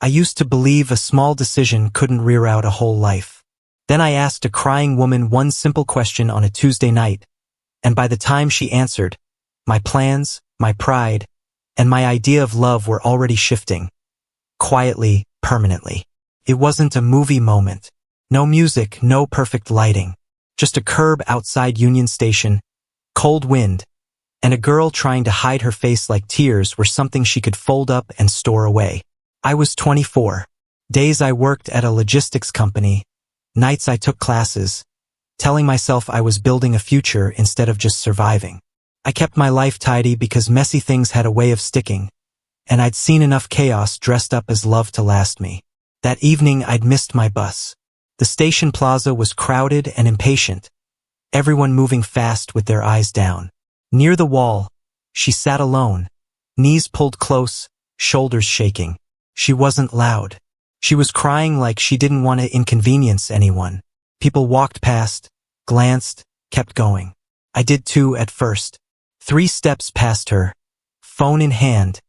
I used to believe a small decision couldn't rear out a whole life. Then I asked a crying woman one simple question on a Tuesday night, and by the time she answered, my plans, my pride, and my idea of love were already shifting. Quietly, permanently. It wasn't a movie moment. No music, no perfect lighting. Just a curb outside Union Station, cold wind, and a girl trying to hide her face like tears were something she could fold up and store away. I was 24. Days I worked at a logistics company, nights I took classes, telling myself I was building a future instead of just surviving. I kept my life tidy because messy things had a way of sticking, and I'd seen enough chaos dressed up as love to last me. That evening I'd missed my bus. The station plaza was crowded and impatient, everyone moving fast with their eyes down. Near the wall, she sat alone, knees pulled close, shoulders shaking. She wasn't loud. She was crying like she didn't want to inconvenience anyone. People walked past, glanced, kept going. I did too at first. 3 steps past her, phone in hand,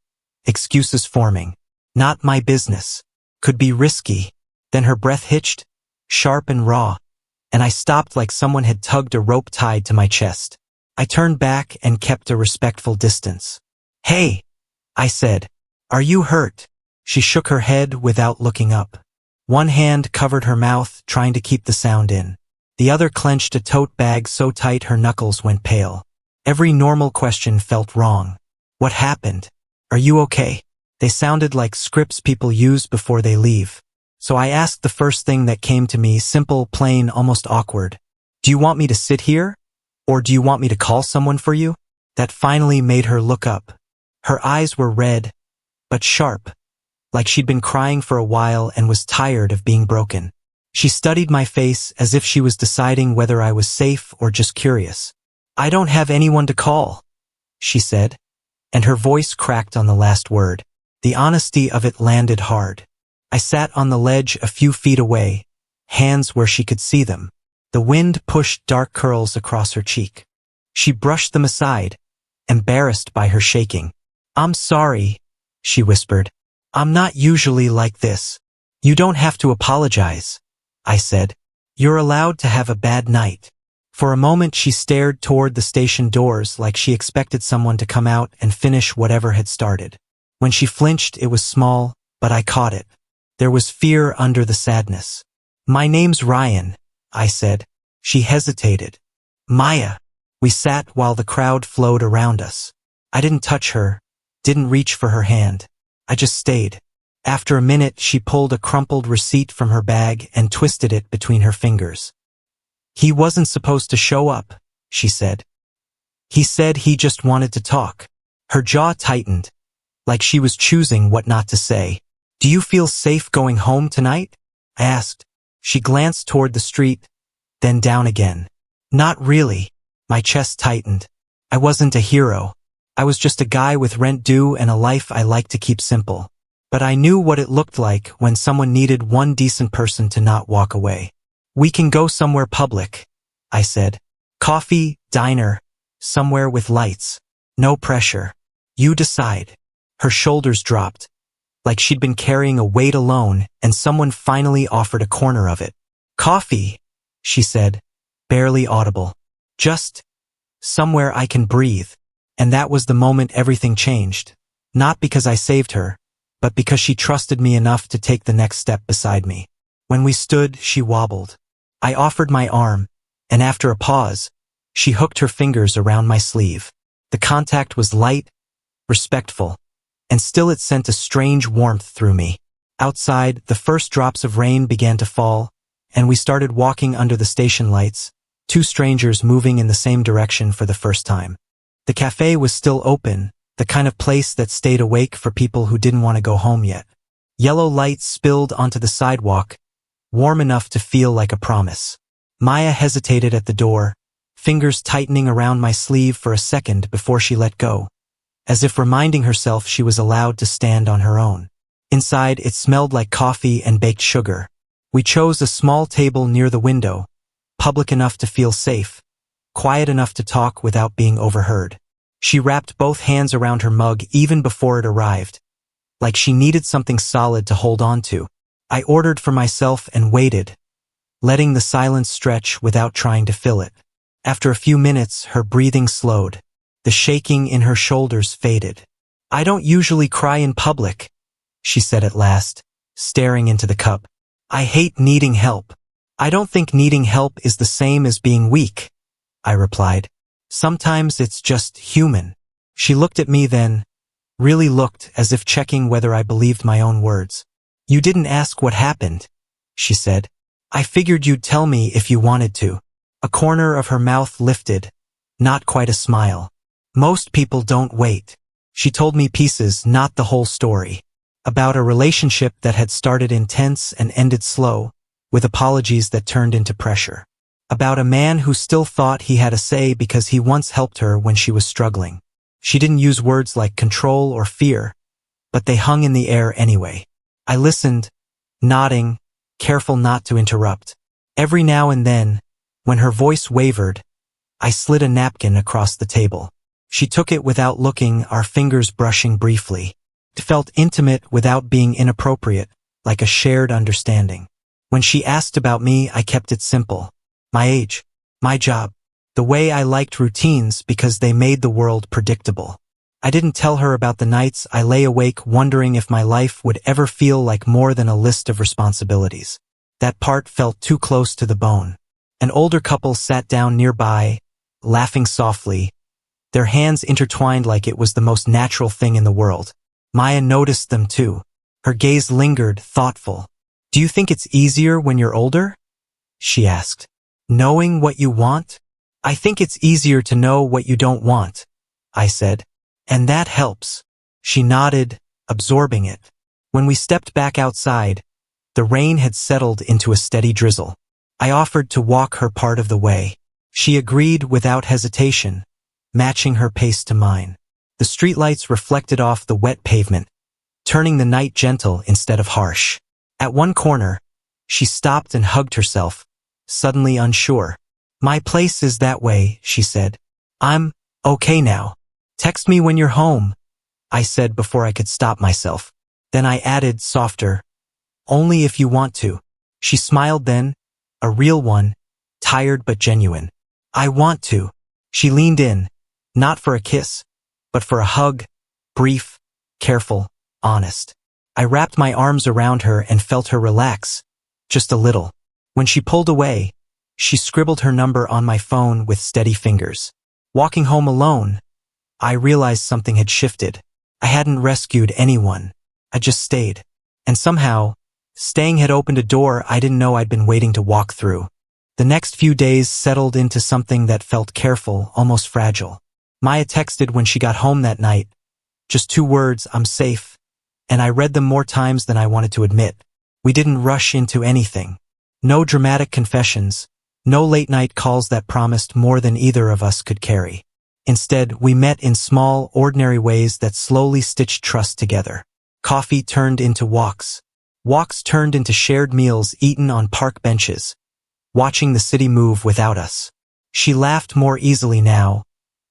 excuses forming. Not my business. Could be risky. Then her breath hitched, sharp and raw, and I stopped like someone had tugged a rope tied to my chest. I turned back and kept a respectful distance. "Hey," I said. "Are you hurt?" She shook her head without looking up. One hand covered her mouth, trying to keep the sound in. The other clenched a tote bag so tight her knuckles went pale. Every normal question felt wrong. "What happened? Are you okay?" They sounded like scripts people use before they leave. So I asked the first thing that came to me, simple, plain, almost awkward. "Do you want me to sit here? Or do you want me to call someone for you?" That finally made her look up. Her eyes were red, but sharp, like she'd been crying for a while and was tired of being broken. She studied my face as if she was deciding whether I was safe or just curious. "I don't have anyone to call," she said, and her voice cracked on the last word. The honesty of it landed hard. I sat on the ledge a few feet away, hands where she could see them. The wind pushed dark curls across her cheek. She brushed them aside, embarrassed by her shaking. "I'm sorry," she whispered. "I'm not usually like this." "You don't have to apologize," I said. "You're allowed to have a bad night." For a moment she stared toward the station doors like she expected someone to come out and finish whatever had started. When she flinched, it was small, but I caught it. There was fear under the sadness. "My name's Ryan," I said. She hesitated. "Maya." We sat while the crowd flowed around us. I didn't touch her, didn't reach for her hand. I just stayed. After a minute, she pulled a crumpled receipt from her bag and twisted it between her fingers. "He wasn't supposed to show up," she said. "He said he just wanted to talk." Her jaw tightened, like she was choosing what not to say. "Do you feel safe going home tonight?" I asked. She glanced toward the street, then down again. "Not really." My chest tightened. I wasn't a hero. I was just a guy with rent due and a life I liked to keep simple. But I knew what it looked like when someone needed one decent person to not walk away. "We can go somewhere public," I said. "Coffee, diner, somewhere with lights. No pressure. You decide." Her shoulders dropped, like she'd been carrying a weight alone, and someone finally offered a corner of it. "Coffee," she said, barely audible. "Just somewhere I can breathe." And that was the moment everything changed. Not because I saved her, but because she trusted me enough to take the next step beside me. When we stood, she wobbled. I offered my arm, and after a pause, she hooked her fingers around my sleeve. The contact was light, respectful, and still it sent a strange warmth through me. Outside, the first drops of rain began to fall, and we started walking under the station lights, 2 strangers moving in the same direction for the first time. The cafe was still open, the kind of place that stayed awake for people who didn't want to go home yet. Yellow lights spilled onto the sidewalk, warm enough to feel like a promise. Maya hesitated at the door, fingers tightening around my sleeve for a second before she let go, as if reminding herself she was allowed to stand on her own. Inside, it smelled like coffee and baked sugar. We chose a small table near the window, public enough to feel safe, quiet enough to talk without being overheard. She wrapped both hands around her mug even before it arrived, like she needed something solid to hold on to. I ordered for myself and waited, letting the silence stretch without trying to fill it. After a few minutes, her breathing slowed. The shaking in her shoulders faded. "I don't usually cry in public," she said at last, staring into the cup. "I hate needing help." "I don't think needing help is the same as being weak," I replied. "Sometimes it's just human." She looked at me then, really looked as if checking whether I believed my own words. "You didn't ask what happened," she said. "I figured you'd tell me if you wanted to." A corner of her mouth lifted, not quite a smile. "Most people don't wait." She told me pieces, not the whole story. About a relationship that had started intense and ended slow, with apologies that turned into pressure. About a man who still thought he had a say because he once helped her when she was struggling. She didn't use words like control or fear, but they hung in the air anyway. I listened, nodding, careful not to interrupt. Every now and then, when her voice wavered, I slid a napkin across the table. She took it without looking, our fingers brushing briefly. It felt intimate without being inappropriate, like a shared understanding. When she asked about me, I kept it simple. My age, my job, the way I liked routines because they made the world predictable. I didn't tell her about the nights I lay awake wondering if my life would ever feel like more than a list of responsibilities. That part felt too close to the bone. An older couple sat down nearby, laughing softly, their hands intertwined like it was the most natural thing in the world. Maya noticed them too. Her gaze lingered, thoughtful. "Do you think it's easier when you're older?" she asked. "Knowing what you want?" "I think it's easier to know what you don't want," I said. "And that helps." She nodded, absorbing it. When we stepped back outside, the rain had settled into a steady drizzle. I offered to walk her part of the way. She agreed without hesitation, matching her pace to mine. The streetlights reflected off the wet pavement, turning the night gentle instead of harsh. At one corner, she stopped and hugged herself, suddenly unsure. "My place is that way," she said. "I'm okay now. Text me when you're home," I said before I could stop myself. Then I added, softer, "Only if you want to." She smiled then, a real one, tired but genuine. "I want to." She leaned in, not for a kiss, but for a hug, brief, careful, honest. I wrapped my arms around her and felt her relax, just a little. When she pulled away, she scribbled her number on my phone with steady fingers. Walking home alone, I realized something had shifted. I hadn't rescued anyone. I just stayed. And somehow, staying had opened a door I didn't know I'd been waiting to walk through. The next few days settled into something that felt careful, almost fragile. Maya texted when she got home that night. Just 2 words, "I'm safe," and I read them more times than I wanted to admit. We didn't rush into anything. No dramatic confessions, no late-night calls that promised more than either of us could carry. Instead, we met in small, ordinary ways that slowly stitched trust together. Coffee turned into walks. Walks turned into shared meals eaten on park benches, watching the city move without us. She laughed more easily now,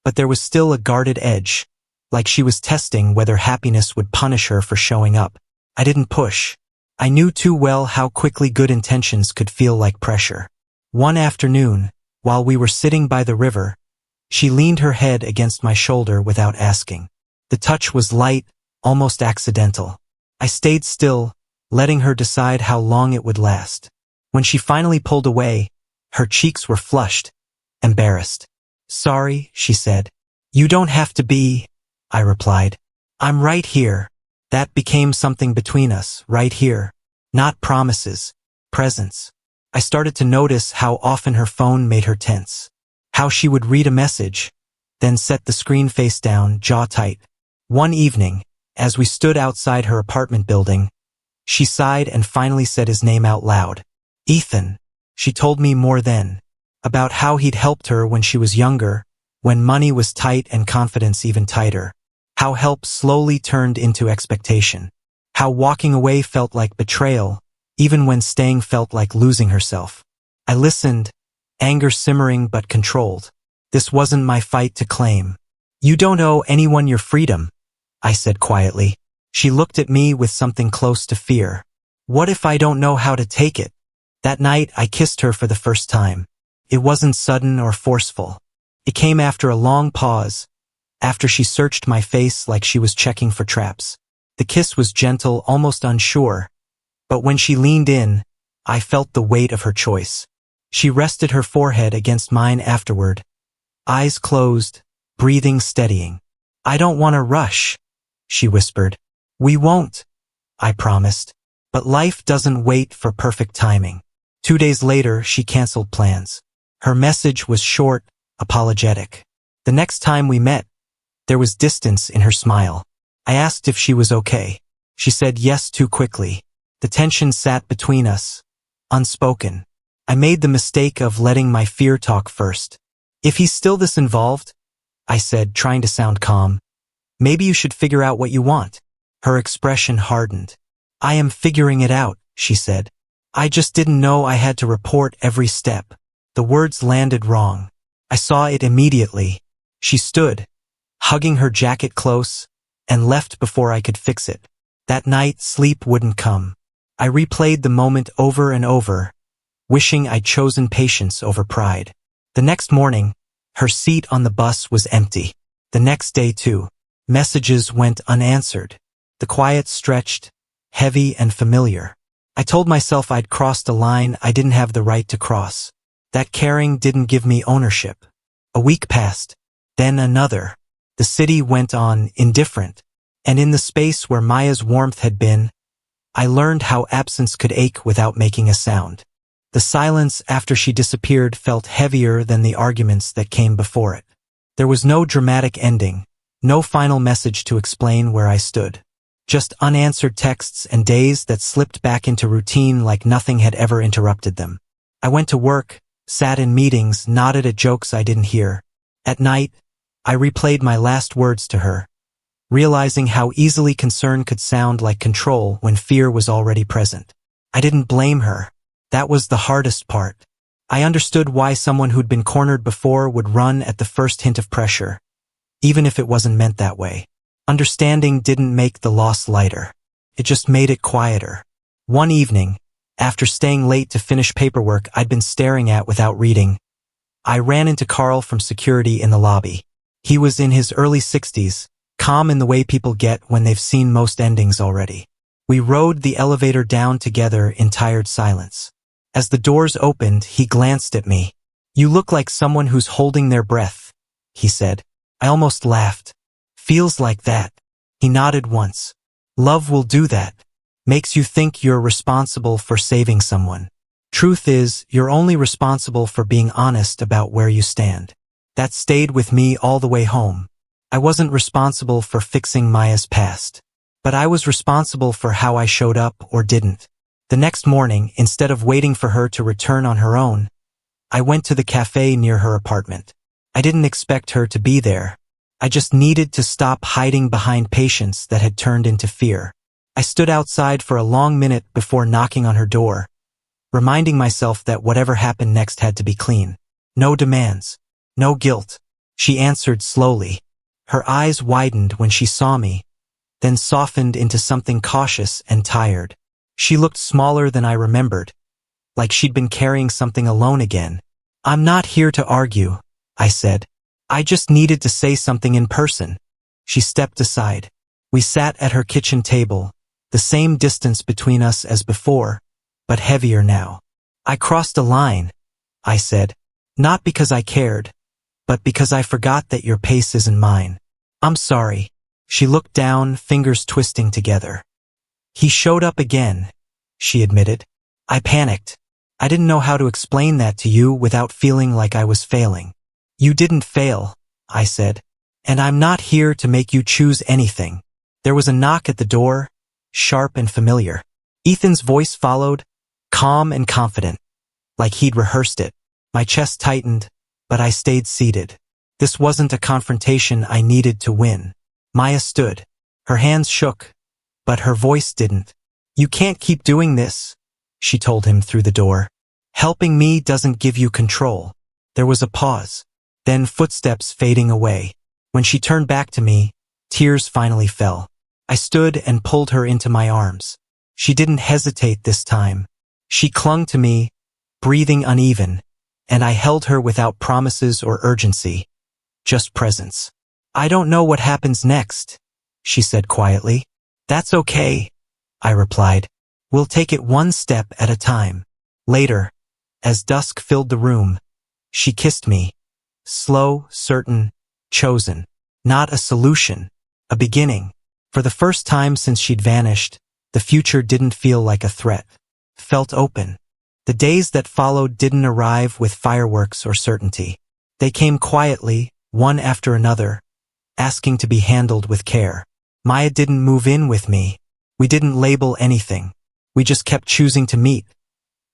but there was still a guarded edge, like she was testing whether happiness would punish her for showing up. I didn't push. I knew too well how quickly good intentions could feel like pressure. One afternoon, while we were sitting by the river, she leaned her head against my shoulder without asking. The touch was light, almost accidental. I stayed still, letting her decide how long it would last. When she finally pulled away, her cheeks were flushed, embarrassed. "Sorry," she said. "You don't have to be," I replied. "I'm right here." That became something between us, right here. Not promises, presence. I started to notice how often her phone made her tense. How she would read a message, then set the screen face down, jaw tight. One evening, as we stood outside her apartment building, she sighed and finally said his name out loud. "Ethan." She told me more then, about how he'd helped her when she was younger, when money was tight and confidence even tighter. How help slowly turned into expectation. How walking away felt like betrayal, even when staying felt like losing herself. I listened, anger simmering but controlled. This wasn't my fight to claim. "You don't owe anyone your freedom," I said quietly. She looked at me with something close to fear. What if I don't know how to take it? That night, I kissed her for the first time. It wasn't sudden or forceful. It came after a long pause, after she searched my face like she was checking for traps. The kiss was gentle, almost unsure, but when she leaned in, I felt the weight of her choice. She rested her forehead against mine afterward, eyes closed, breathing steadying. I don't want to rush, she whispered. We won't, I promised. But life doesn't wait for perfect timing. 2 days later, she canceled plans. Her message was short, apologetic. The next time we met, there was distance in her smile. I asked if she was okay. She said yes too quickly. The tension sat between us, unspoken. I made the mistake of letting my fear talk first. If he's still this involved, I said, trying to sound calm, maybe you should figure out what you want. Her expression hardened. I am figuring it out, she said. I just didn't know I had to report every step. The words landed wrong. I saw it immediately. She stood, hugging her jacket close, and left before I could fix it. That night, sleep wouldn't come. I replayed the moment over and over, wishing I'd chosen patience over pride. The next morning, her seat on the bus was empty. The next day, too. Messages went unanswered. The quiet stretched, heavy and familiar. I told myself I'd crossed a line I didn't have the right to cross. That caring didn't give me ownership. A week passed, then another. The city went on, indifferent, and in the space where Maya's warmth had been, I learned how absence could ache without making a sound. The silence after she disappeared felt heavier than the arguments that came before it. There was no dramatic ending, no final message to explain where I stood. Just unanswered texts and days that slipped back into routine like nothing had ever interrupted them. I went to work, sat in meetings, nodded at jokes I didn't hear. At night, I replayed my last words to her, realizing how easily concern could sound like control when fear was already present. I didn't blame her. That was the hardest part. I understood why someone who'd been cornered before would run at the first hint of pressure, even if it wasn't meant that way. Understanding didn't make the loss lighter. It just made it quieter. One evening, after staying late to finish paperwork I'd been staring at without reading, I ran into Carl from security in the lobby. He was in his early 60s, calm in the way people get when they've seen most endings already. We rode the elevator down together in tired silence. As the doors opened, he glanced at me. You look like someone who's holding their breath, he said. I almost laughed. Feels like that. He nodded once. Love will do that. Makes you think you're responsible for saving someone. Truth is, you're only responsible for being honest about where you stand. That stayed with me all the way home. I wasn't responsible for fixing Maya's past, but I was responsible for how I showed up or didn't. The next morning, instead of waiting for her to return on her own, I went to the cafe near her apartment. I didn't expect her to be there. I just needed to stop hiding behind patience that had turned into fear. I stood outside for a long minute before knocking on her door, reminding myself that whatever happened next had to be clean. No demands. No guilt. She answered slowly. Her eyes widened when she saw me, then softened into something cautious and tired. She looked smaller than I remembered, like she'd been carrying something alone again. I'm not here to argue, I said. I just needed to say something in person. She stepped aside. We sat at her kitchen table, the same distance between us as before, but heavier now. I crossed a line, I said, not because I cared, but because I forgot that your pace isn't mine. I'm sorry. She looked down, fingers twisting together. He showed up again, she admitted. I panicked. I didn't know how to explain that to you without feeling like I was failing. You didn't fail, I said, and I'm not here to make you choose anything. There was a knock at the door, sharp and familiar. Ethan's voice followed, calm and confident, like he'd rehearsed it. My chest tightened, but I stayed seated. This wasn't a confrontation I needed to win. Maya stood. Her hands shook, but her voice didn't. You can't keep doing this, she told him through the door. Helping me doesn't give you control. There was a pause, then footsteps fading away. When she turned back to me, tears finally fell. I stood and pulled her into my arms. She didn't hesitate this time. She clung to me, breathing uneven, and I held her without promises or urgency, just presence. I don't know what happens next, she said quietly. That's okay, I replied. We'll take it one step at a time. Later, as dusk filled the room, she kissed me. Slow, certain, chosen. Not a solution, a beginning. For the first time since she'd vanished, the future didn't feel like a threat. Felt open. The days that followed didn't arrive with fireworks or certainty. They came quietly, one after another, asking to be handled with care. Maya didn't move in with me. We didn't label anything. We just kept choosing to meet.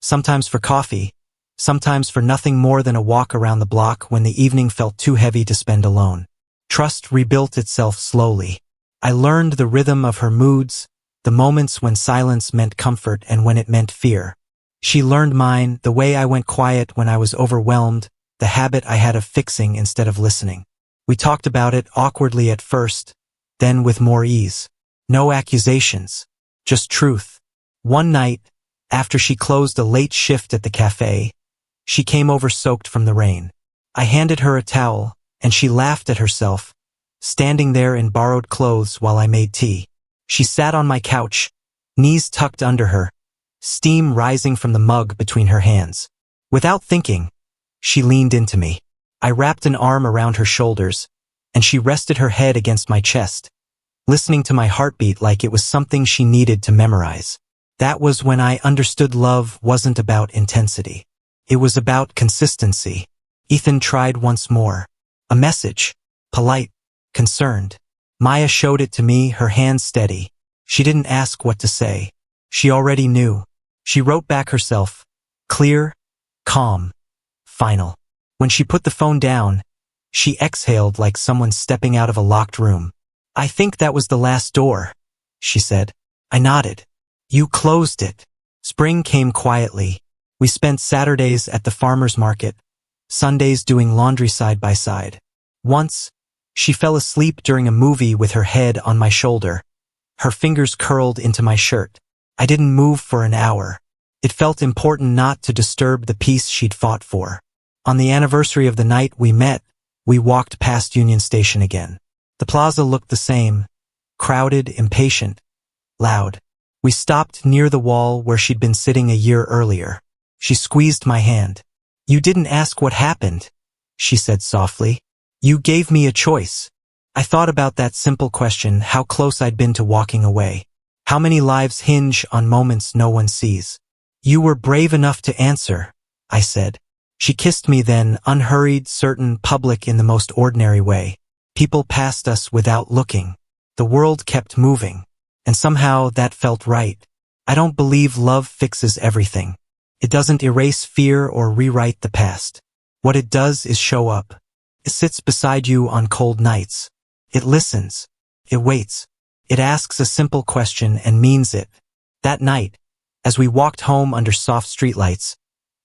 Sometimes for coffee, sometimes for nothing more than a walk around the block when the evening felt too heavy to spend alone. Trust rebuilt itself slowly. I learned the rhythm of her moods, the moments when silence meant comfort and when it meant fear. She learned mine, the way I went quiet when I was overwhelmed, the habit I had of fixing instead of listening. We talked about it awkwardly at first, then with more ease. No accusations, just truth. One night, after she closed a late shift at the cafe, she came over soaked from the rain. I handed her a towel, and she laughed at herself, standing there in borrowed clothes while I made tea. She sat on my couch, knees tucked under her, steam rising from the mug between her hands. Without thinking, she leaned into me. I wrapped an arm around her shoulders, and she rested her head against my chest, listening to my heartbeat like it was something she needed to memorize. That was when I understood love wasn't about intensity. It was about consistency. Ethan tried once more. A message. Polite. Concerned. Maya showed it to me, her hands steady. She didn't ask what to say. She already knew. She wrote back herself. Clear, calm, final. When she put the phone down, she exhaled like someone stepping out of a locked room. I think that was the last door, she said. I nodded. You closed it. Spring came quietly. We spent Saturdays at the farmer's market, Sundays doing laundry side by side. Once, she fell asleep during a movie with her head on my shoulder. Her fingers curled into my shirt. I didn't move for an hour. It felt important not to disturb the peace she'd fought for. On the anniversary of the night we met, we walked past Union Station again. The plaza looked the same, crowded, impatient, loud. We stopped near the wall where she'd been sitting a year earlier. She squeezed my hand. You didn't ask what happened, she said softly. You gave me a choice. I thought about that simple question, how close I'd been to walking away. How many lives hinge on moments no one sees? You were brave enough to answer, I said. She kissed me then, unhurried, certain, public in the most ordinary way. People passed us without looking. The world kept moving. And somehow that felt right. I don't believe love fixes everything. It doesn't erase fear or rewrite the past. What it does is show up. It sits beside you on cold nights. It listens. It waits. It asks a simple question and means it. That night, as we walked home under soft streetlights,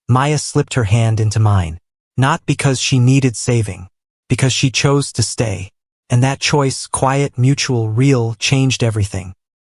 Maya slipped her hand into mine. Not because she needed saving, because she chose to stay. And that choice, quiet, mutual, real, changed everything.